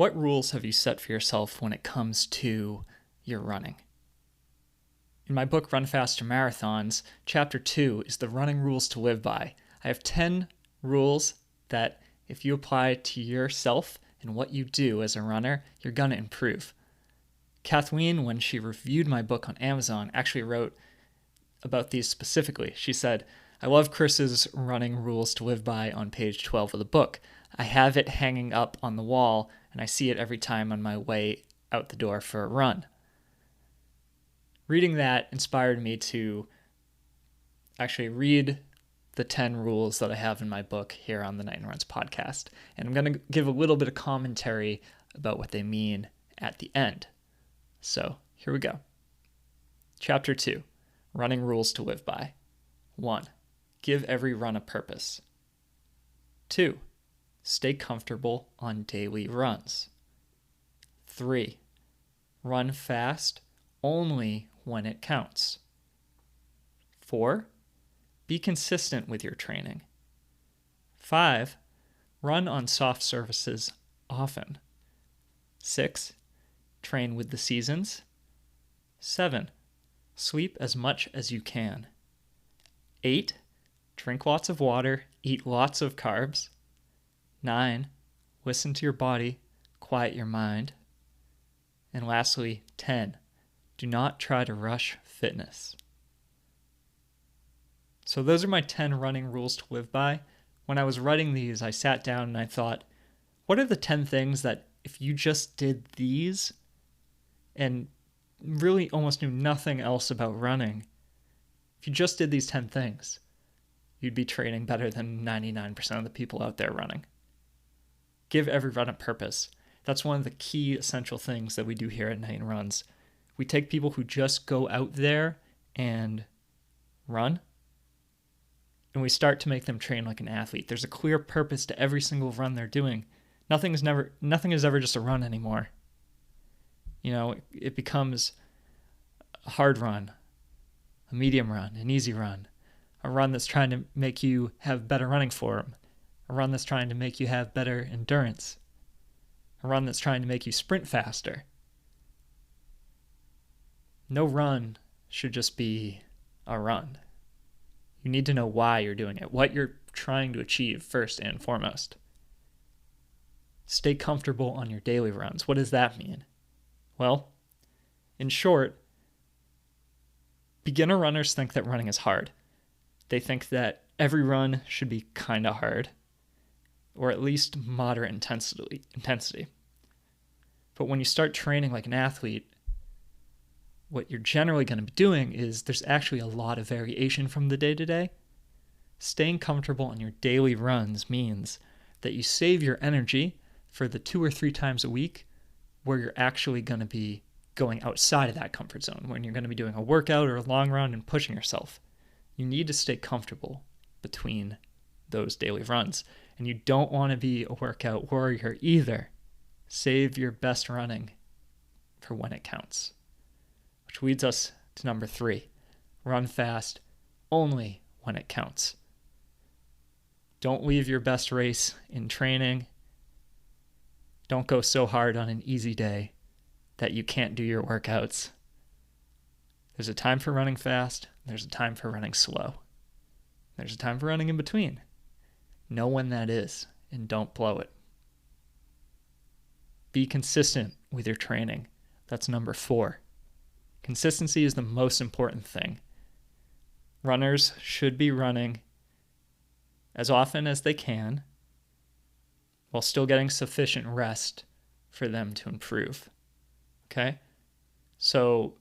What rules have you set for yourself when it comes to your running? In my book, Run Faster Marathons, Chapter 2 is the running rules to live by. I have 10 rules that if you apply to yourself and what you do as a runner, you're going to improve. Kathleen, when she reviewed my book on Amazon, actually wrote about these specifically. She said, "I love Chris's running rules to live by on page 12 of the book. I have it hanging up on the wall, and I see it every time on my way out the door for a run." Reading that inspired me to actually read the 10 rules that I have in my book here on the Night and Runs podcast. And I'm going to give a little bit of commentary about what they mean at the end. So here we go. Chapter 2, Running Rules to Live By. 1. Give every run a purpose. 2. Stay comfortable on daily runs. 3. Run fast only when it counts. 4. Be consistent with your training. 5. Run on soft surfaces often. 6. Train with the seasons. 7. Sleep as much as you can. 8. Drink lots of water, eat lots of carbs. 9. Listen to your body, quiet your mind. And lastly, 10. Do not try to rush fitness. So those are my 10 running rules to live by. When I was writing these, I sat down and I thought, what are the 10 things that if you just did these and really almost knew nothing else about running, if you just did these 10 things, you'd be training better than 99% of the people out there running. Give every run a purpose. That's one of the key essential things that we do here at Night and Runs. We take people who just go out there and run, and we start to make them train like an athlete. There's a clear purpose to every single run they're doing. Nothing is ever just a run anymore. You know, it becomes a hard run, a medium run, an easy run, a run that's trying to make you have better running form, a run that's trying to make you have better endurance, a run that's trying to make you sprint faster. No run should just be a run. You need to know why you're doing it, what you're trying to achieve first and foremost. Stay comfortable on your daily runs. What does that mean? Well, in short, beginner runners think that running is hard. They think that every run should be kind of hard, or at least moderate intensity. But when you start training like an athlete, what you're generally going to be doing is there's actually a lot of variation from the day-to-day. Staying comfortable on your daily runs means that you save your energy for the 2 or 3 times a week where you're actually going to be going outside of that comfort zone, when you're going to be doing a workout or a long run and pushing yourself. You need to stay comfortable between those daily runs. And you don't want to be a workout warrior either. Save your best running for when it counts. Which leads us to number 3. Run fast only when it counts. Don't leave your best race in training. Don't go so hard on an easy day that you can't do your workouts. There's a time for running fast. There's a time for running slow. There's a time for running in between. Know when that is and don't blow it. Be consistent with your training. That's number 4. Consistency is the most important thing. Runners should be running as often as they can while still getting sufficient rest for them to improve. Okay? So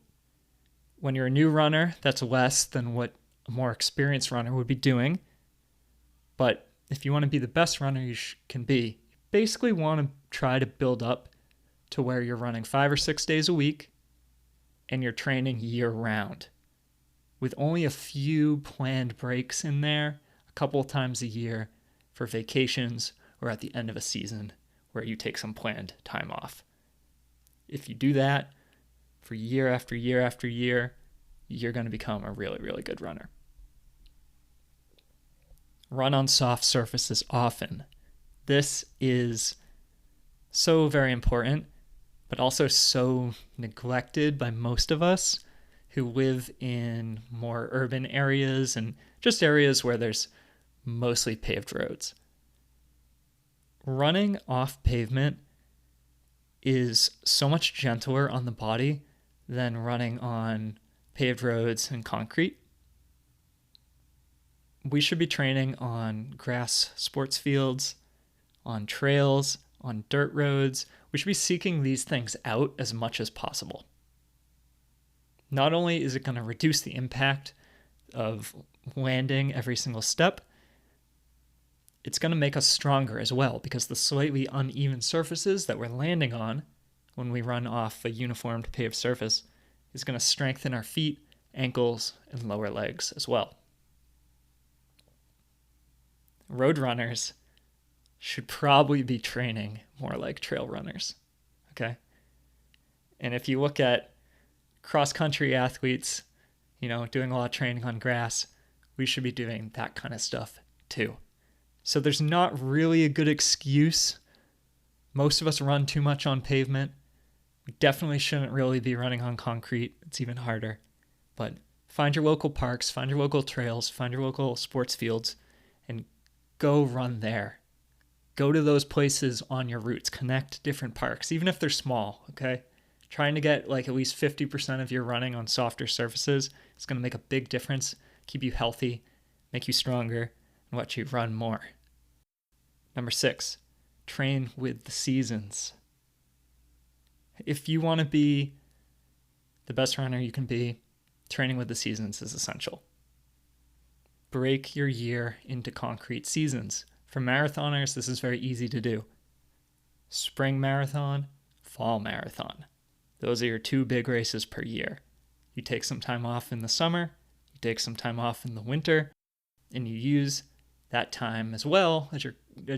when you're a new runner, that's less than what a more experienced runner would be doing. But if you want to be the best runner you can be, you basically want to try to build up to where you're running 5 or 6 days a week and you're training year round with only a few planned breaks in there a couple of times a year for vacations or at the end of a season where you take some planned time off. If you do that for year after year after year, you're going to become a really, really good runner. Run on soft surfaces often. This is So very important, but also so neglected by most of us who live in more urban areas and just areas where there's mostly paved roads. Running off pavement is so much gentler on the body than running on paved roads and concrete. We should be training on grass sports fields, on trails, on dirt roads. We should be seeking these things out as much as possible. Not only is it going to reduce the impact of landing every single step, it's going to make us stronger as well, because the slightly uneven surfaces that we're landing on when we run off a uniformed paved surface is going to strengthen our feet, ankles, and lower legs as well. Road runners should probably be training more like trail runners, okay? And if you look at cross-country athletes, doing a lot of training on grass, we should be doing that kind of stuff too. So there's not really a good excuse. Most of us run too much on pavement. We definitely shouldn't really be running on concrete. It's even harder. But find your local parks, find your local trails, find your local sports fields, and go run there. Go to those places on your routes. Connect different parks, even if they're small, okay? Trying to get at least 50% of your running on softer surfaces is going to make a big difference, keep you healthy, make you stronger, and let you run more. Number 6, train with the seasons. If you want to be the best runner you can be, training with the seasons is essential. Break your year into concrete seasons. For marathoners, this is very easy to do. Spring marathon, fall marathon. Those are your 2 big races per year. You take some time off in the summer, you take some time off in the winter, and you use that time as well as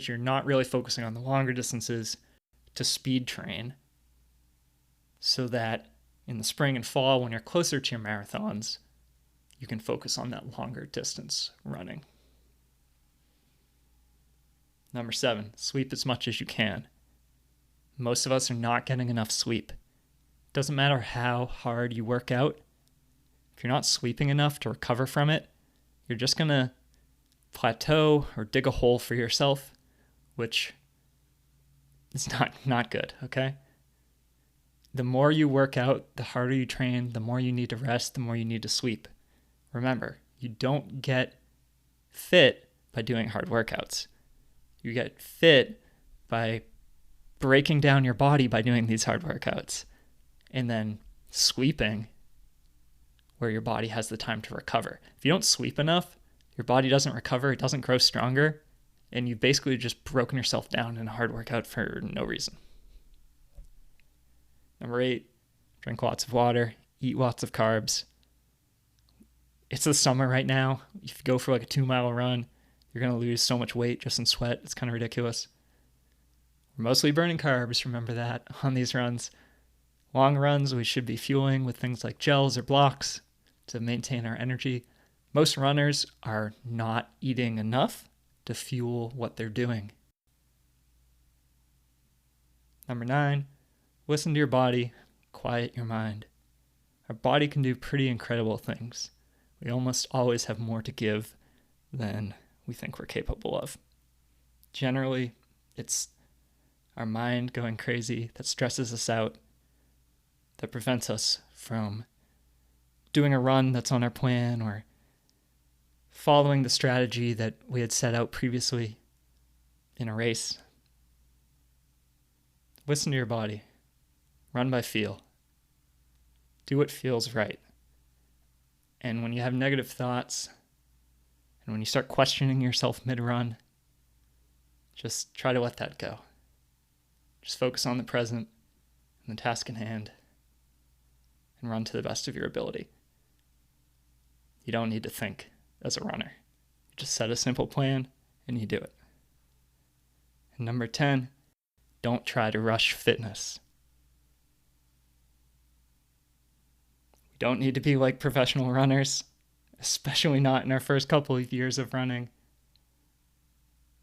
you're not really focusing on the longer distances to speed train, so that in the spring and fall, when you're closer to your marathons, you can focus on that longer distance running. Number 7, sleep as much as you can. Most of us are not getting enough sleep. Doesn't matter how hard you work out. If you're not sleeping enough to recover from it, you're just going to plateau or dig a hole for yourself, which is not good, okay? The more you work out, the harder you train, the more you need to rest, the more you need to sleep. Remember, you don't get fit by doing hard workouts. You get fit by breaking down your body by doing these hard workouts and then sleeping where your body has the time to recover. If you don't sleep enough, your body doesn't recover, it doesn't grow stronger, and you've basically just broken yourself down in a hard workout for no reason. Number 8, drink lots of water, eat lots of carbs. It's the summer right now. If you go for a 2-mile run, you're going to lose so much weight just in sweat. It's kind of ridiculous. We're mostly burning carbs, remember that, on these runs. Long runs, we should be fueling with things like gels or blocks to maintain our energy. Most runners are not eating enough to fuel what they're doing. Number 9, listen to your body, quiet your mind. Our body can do pretty incredible things. We almost always have more to give than we think we're capable of. Generally, it's our mind going crazy that stresses us out, that prevents us from doing a run that's on our plan or following the strategy that we had set out previously in a race. Listen to your body. Run by feel. Do what feels right. And when you have negative thoughts, and when you start questioning yourself mid-run, just try to let that go. Just focus on the present and the task in hand, and run to the best of your ability. You don't need to think as a runner. You just set a simple plan and you do it. And number 10, don't try to rush fitness. We don't need to be like professional runners, especially not in our first couple of years of running.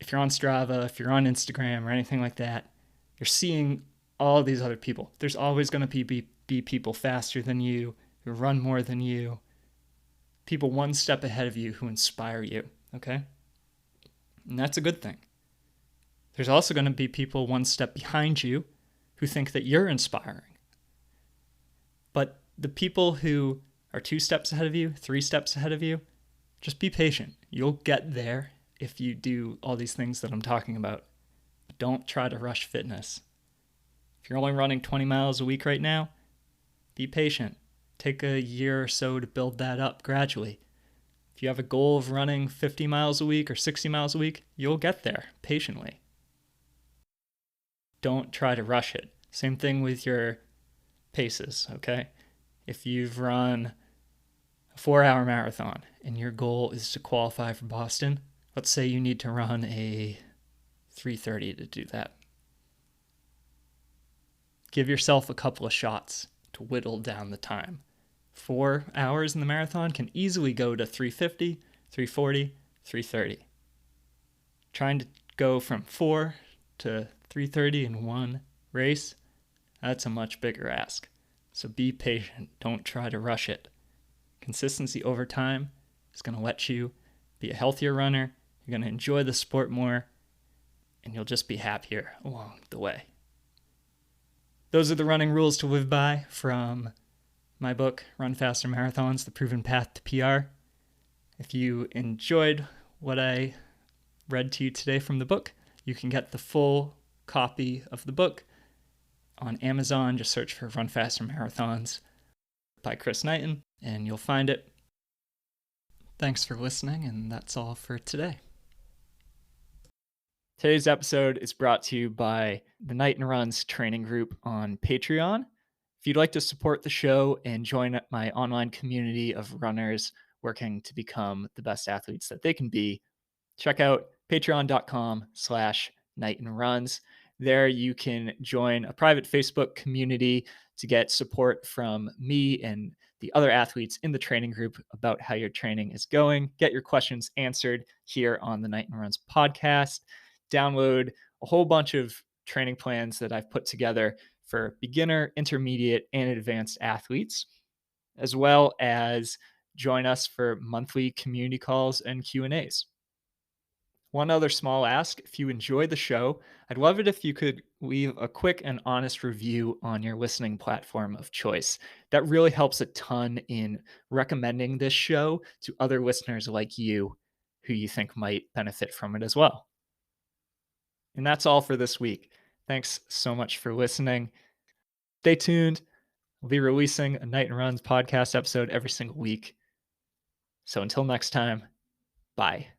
If you're on Strava, if you're on Instagram or anything like that, You're seeing all these other people. There's always going to be people faster than you, who run more than you, people one step ahead of you who inspire you, okay? And that's a good thing. There's also going to be people one step behind you who think that you're inspiring. But the people who are 2 steps ahead of you, 3 steps ahead of you, just be patient. You'll get there if you do all these things that I'm talking about. But don't try to rush fitness. If you're only running 20 miles a week right now, be patient. Take a year or so to build that up gradually. If you have a goal of running 50 miles a week or 60 miles a week, you'll get there patiently. Don't try to rush it. Same thing with your paces, okay? If you've run a 4-hour marathon and your goal is to qualify for Boston, let's say you need to run a 3:30 to do that. Give yourself a couple of shots to whittle down the time. 4 hours in the marathon can easily go to 3:50, 3:40, 3:30. Trying to go from 4 to 3:30 in one race, that's a much bigger ask. So be patient. Don't try to rush it. Consistency over time is going to let you be a healthier runner. You're going to enjoy the sport more, and you'll just be happier along the way. Those are the running rules to live by from my book, Run Faster Marathons, The Proven Path to PR. If you enjoyed what I read to you today from the book, you can get the full copy of the book on Amazon. Just search for Run Faster Marathons by Chris Knighton, and you'll find it. Thanks for listening, and that's all for today. Today's episode is brought to you by the Knighton Runs training group on Patreon. If you'd like to support the show and join my online community of runners working to become the best athletes that they can be, check out patreon.com/KnightonRuns. There you can join a private Facebook community to get support from me and the other athletes in the training group about how your training is going. Get your questions answered here on the Knighton Runs podcast. Download a whole bunch of training plans that I've put together for beginner, intermediate, and advanced athletes, as well as join us for monthly community calls and Q&As. One other small ask, if you enjoy the show, I'd love it if you could leave a quick and honest review on your listening platform of choice. That really helps a ton in recommending this show to other listeners like you who you think might benefit from it as well. And that's all for this week. Thanks so much for listening. Stay tuned. I'll be releasing a Knighton Runs podcast episode every single week. So until next time, bye.